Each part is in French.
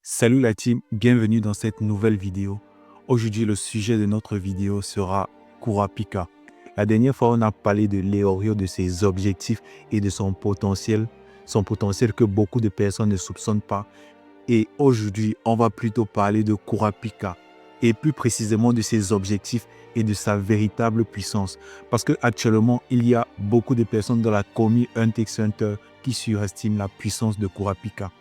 Salut la team, bienvenue dans cette nouvelle vidéo. Aujourd'hui, le sujet de notre vidéo sera Kurapika. La dernière fois, on a parlé de Leorio, de ses objectifs et de son potentiel que beaucoup de personnes ne soupçonnent pas. Et aujourd'hui, on va plutôt parler de Kurapika et plus précisément de ses objectifs et de sa véritable puissance. Parce qu'actuellement, il y a beaucoup de personnes dans la communauté Hunt x Hunter qui surestiment la puissance de Kurapika.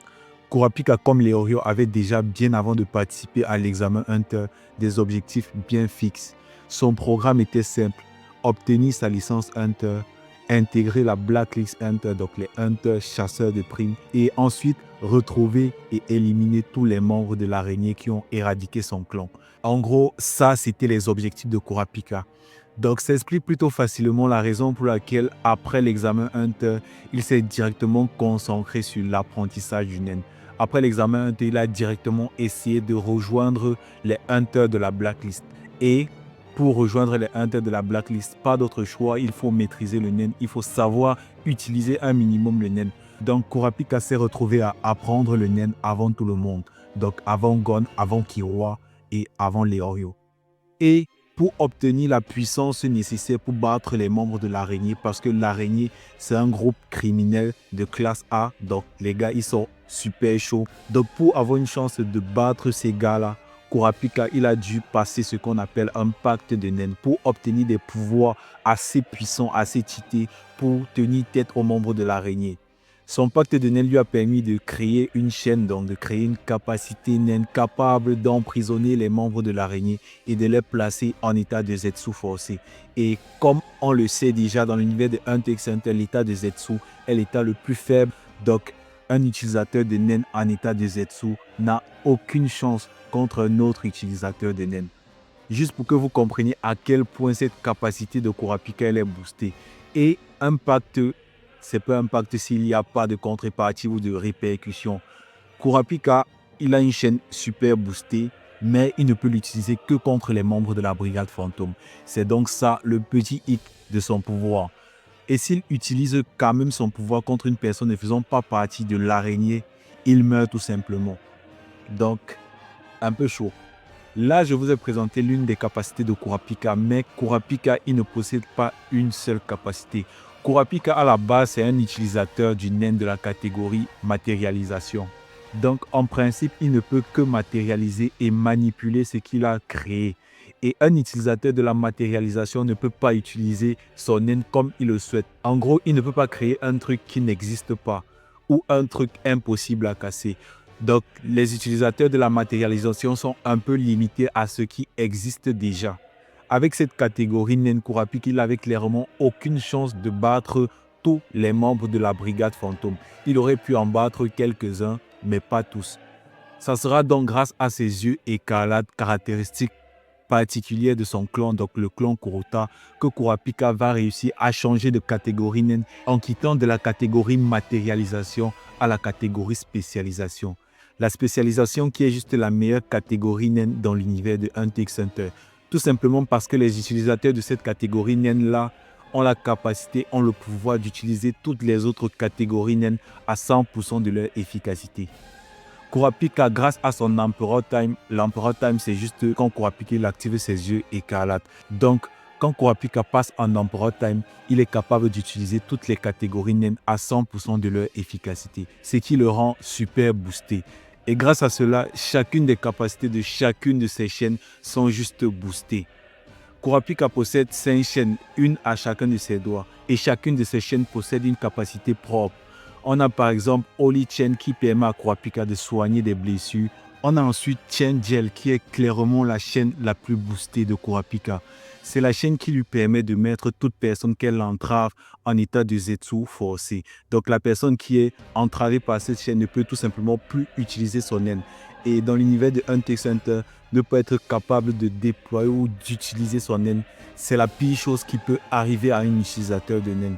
Kurapika, comme Leorio, avait déjà, bien avant de participer à l'examen Hunter, des objectifs bien fixes. Son programme était simple: obtenir sa licence Hunter, intégrer la Blacklist Hunter, donc les Hunters chasseurs de primes, et ensuite retrouver et éliminer tous les membres de l'araignée qui ont éradiqué son clan. En gros, ça, c'était les objectifs de Kurapika. Donc, ça explique plutôt facilement la raison pour laquelle, après l'examen Hunter, il s'est directement concentré sur l'apprentissage du naine. Après l'examen Hunter, il a directement essayé de rejoindre les Hunters de la Blacklist. Et pour rejoindre les Hunters de la Blacklist, pas d'autre choix, il faut maîtriser le naine, il faut savoir utiliser un minimum le naine. Donc, Kurapika s'est retrouvé à apprendre le naine avant tout le monde. Donc, avant Gon, avant Killua et avant Leorio. Et pour obtenir la puissance nécessaire pour battre les membres de l'araignée, parce que l'araignée, c'est un groupe criminel de classe A, donc les gars, ils sont super chauds. Donc pour avoir une chance de battre ces gars-là, Kurapika, il a dû passer ce qu'on appelle un pacte de naine pour obtenir des pouvoirs assez puissants, assez cheatés pour tenir tête aux membres de l'araignée. Son pacte de naine lui a permis de créer une chaîne, donc de créer une capacité naine capable d'emprisonner les membres de l'araignée et de les placer en état de Zetsu forcé. Et comme on le sait déjà dans l'univers de Hunter x Hunter, l'état de Zetsu est l'état le plus faible. Donc, un utilisateur de naine en état de Zetsu n'a aucune chance contre un autre utilisateur de naine. Juste pour que vous compreniez à quel point cette capacité de Kurapika elle est boostée. Et un pacte, c'est pas un pacte s'il n'y a pas de contrepartie ou de répercussion. Kurapika, il a une chaîne super boostée, mais il ne peut l'utiliser que contre les membres de la brigade fantôme. C'est donc ça le petit hic de son pouvoir. Et s'il utilise quand même son pouvoir contre une personne ne faisant pas partie de l'araignée, il meurt tout simplement. Donc, un peu chaud. Là, je vous ai présenté l'une des capacités de Kurapika, mais Kurapika, il ne possède pas une seule capacité. Kurapika, à la base, c'est un utilisateur du naine de la catégorie matérialisation. Donc, en principe, il ne peut que matérialiser et manipuler ce qu'il a créé. Et un utilisateur de la matérialisation ne peut pas utiliser son naine comme il le souhaite. En gros, il ne peut pas créer un truc qui n'existe pas ou un truc impossible à casser. Donc, les utilisateurs de la matérialisation sont un peu limités à ce qui existe déjà. Avec cette catégorie, Nen Kurapika, il n'avait clairement aucune chance de battre tous les membres de la brigade fantôme. Il aurait pu en battre quelques-uns, mais pas tous. Ça sera donc grâce à ses yeux écarlates caractéristiques particulières de son clan, donc le clan Kurota, que Kurapika va réussir à changer de catégorie Nen en quittant de la catégorie matérialisation à la catégorie spécialisation. La spécialisation qui est juste la meilleure catégorie naine dans l'univers de Hunter x Hunter. Tout simplement parce que les utilisateurs de cette catégorie naine-là ont la capacité, ont le pouvoir d'utiliser toutes les autres catégories naines à 100% de leur efficacité. Kurapika, grâce à son Emperor Time, l'Emperor Time c'est juste quand Kurapika il active ses yeux écarlates. Donc, quand Kurapika passe en Emperor Time, il est capable d'utiliser toutes les catégories naines à 100% de leur efficacité, ce qui le rend super boosté. Et grâce à cela, chacune des capacités de chacune de ces chaînes sont juste boostées. Kurapika possède 5 chaînes, une à chacun de ses doigts, et chacune de ces chaînes possède une capacité propre. On a par exemple Holy Chain qui permet à Kurapika de soigner des blessures. On a ensuite Chain Gel qui est clairement la chaîne la plus boostée de Kurapika. C'est la chaîne qui lui permet de mettre toute personne qu'elle entrave en état de Zetsu forcé. Donc la personne qui est entravée par cette chaîne ne peut tout simplement plus utiliser son naine. Et dans l'univers de Hunter x Hunter, ne pas être capable de déployer ou d'utiliser son naine, c'est la pire chose qui peut arriver à un utilisateur de naine.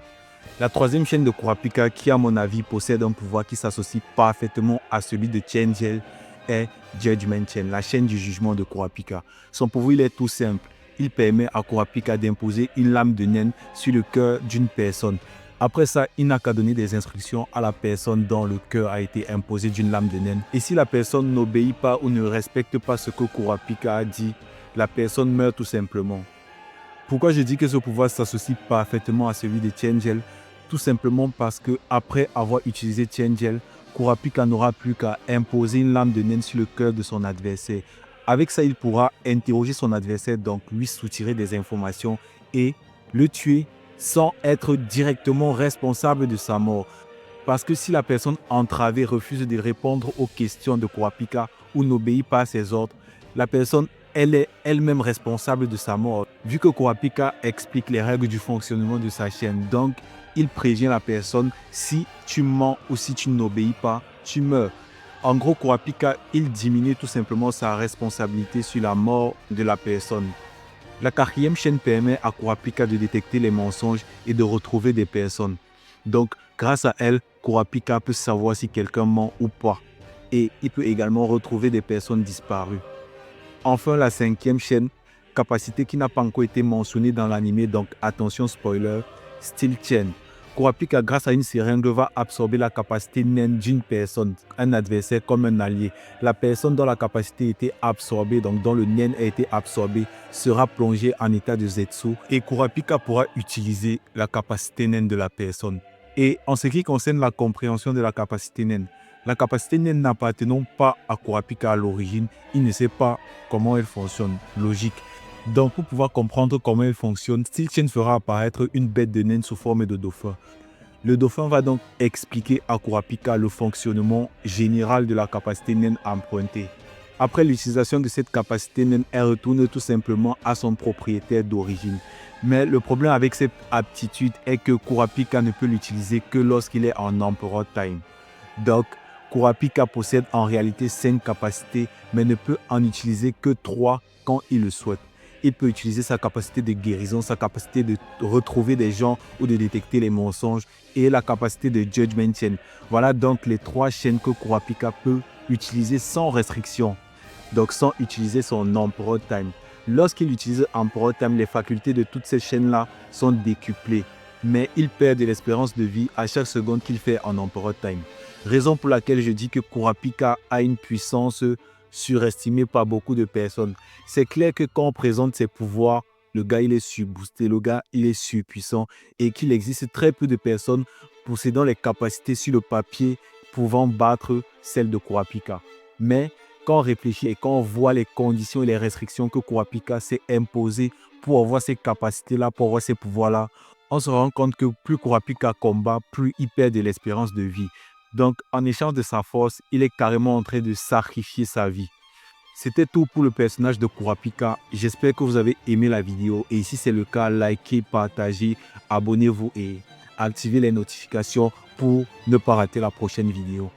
La troisième chaîne de Kurapika, qui à mon avis possède un pouvoir qui s'associe parfaitement à celui de Chain Gel, est Judgment Chain, la chaîne du jugement de Kurapika. Son pouvoir il est tout simple. Il permet à Kurapika d'imposer une lame de naine sur le cœur d'une personne. Après ça, il n'a qu'à donner des instructions à la personne dont le cœur a été imposé d'une lame de naine. Et si la personne n'obéit pas ou ne respecte pas ce que Kurapika a dit, la personne meurt tout simplement. Pourquoi je dis que ce pouvoir s'associe parfaitement à celui de Tiangel? Tout simplement parce que après avoir utilisé Tiangel, Kurapika n'aura plus qu'à imposer une lame de naine sur le cœur de son adversaire. Avec ça, il pourra interroger son adversaire, donc lui soutirer des informations et le tuer sans être directement responsable de sa mort. Parce que si la personne entravée refuse de répondre aux questions de Kurapika ou n'obéit pas à ses ordres, la personne elle est elle-même responsable de sa mort. Vu que Kurapika explique les règles du fonctionnement de sa chaîne, donc il prévient la personne, si tu mens ou si tu n'obéis pas, tu meurs. En gros, Kurapika, il diminue tout simplement sa responsabilité sur la mort de la personne. La 4e chaîne permet à Kurapika de détecter les mensonges et de retrouver des personnes. Donc, grâce à elle, Kurapika peut savoir si quelqu'un ment ou pas. Et il peut également retrouver des personnes disparues. Enfin, la 5e chaîne, capacité qui n'a pas encore été mentionnée dans l'anime, donc attention spoiler, Steel Chain. Kurapika, grâce à une seringue, va absorber la capacité naine d'une personne, un adversaire comme un allié. La personne dont la capacité a été absorbée, donc dont le naine a été absorbé, sera plongée en état de Zetsu et Kurapika pourra utiliser la capacité naine de la personne. Et en ce qui concerne la compréhension de la capacité naine, la capacité naine n'appartenant pas à Kurapika à l'origine, il ne sait pas comment elle fonctionne, logique. Donc pour pouvoir comprendre comment elle fonctionne, Steel Chain fera apparaître une bête de naine sous forme de dauphin. Le dauphin va donc expliquer à Kurapika le fonctionnement général de la capacité naine empruntée. Après l'utilisation de cette capacité naine, elle retourne tout simplement à son propriétaire d'origine. Mais le problème avec cette aptitude est que Kurapika ne peut l'utiliser que lorsqu'il est en Emperor Time. Donc, Kurapika possède en réalité 5 capacités, mais ne peut en utiliser que 3 quand il le souhaite. Il peut utiliser sa capacité de guérison, sa capacité de retrouver des gens ou de détecter les mensonges et la capacité de Judgment Chain. Voilà donc les 3 chaînes que Kurapika peut utiliser sans restriction, donc sans utiliser son Emperor Time. Lorsqu'il utilise Emperor Time, les facultés de toutes ces chaînes-là sont décuplées, mais il perd de l'espérance de vie à chaque seconde qu'il fait en Emperor Time. Raison pour laquelle je dis que Kurapika a une puissance surestimée par beaucoup de personnes. C'est clair que quand on présente ses pouvoirs, le gars il est surboosté, le gars il est surpuissant et qu'il existe très peu de personnes possédant les capacités sur le papier pouvant battre celles de Kurapika. Mais quand on réfléchit et quand on voit les conditions et les restrictions que Kurapika s'est imposées pour avoir ces capacités-là, pour avoir ces pouvoirs-là, on se rend compte que plus Kurapika combat, plus il perd de l'espérance de vie. Donc, en échange de sa force, il est carrément en train de sacrifier sa vie. C'était tout pour le personnage de Kurapika. J'espère que vous avez aimé la vidéo. Et si c'est le cas, likez, partagez, abonnez-vous et activez les notifications pour ne pas rater la prochaine vidéo.